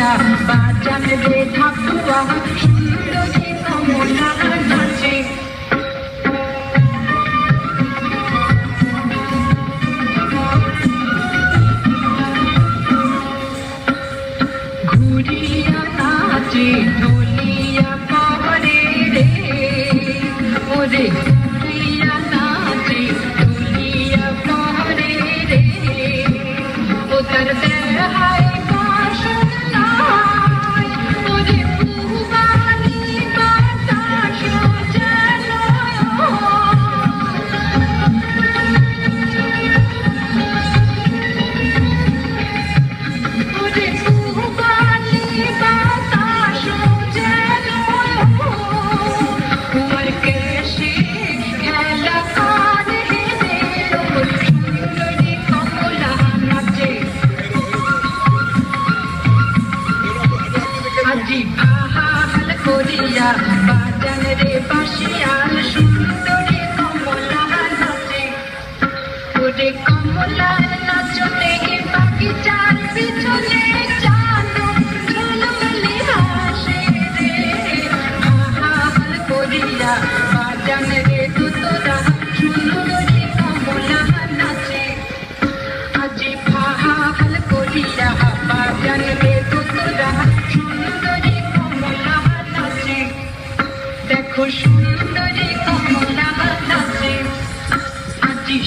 করিয়া বাজান রে ঠাকুয়া সুন্দরী কমলা নাচে ঘুরিয়া নাচে ঢোলিয়া পরে রে ওরে ঘুরিয়া নাচে ঢোলিয়া পরে রে ও তার দেহায় বাজান রে বাসিয়াল সুন্দরী কমলা নাচে ওরে কমলা নাচনে বাগিচার পিছনে জানো ঝলমলে হাসে রে আহাল করিয়া বাজান রে দুতরা সুন্দরী কমলা নাচে আজি ভাহাল করিয়া বাজান রে দুতরা সুন্দরী কমলা নাচে দেখো সুন্দরী কমলা নাচে আজি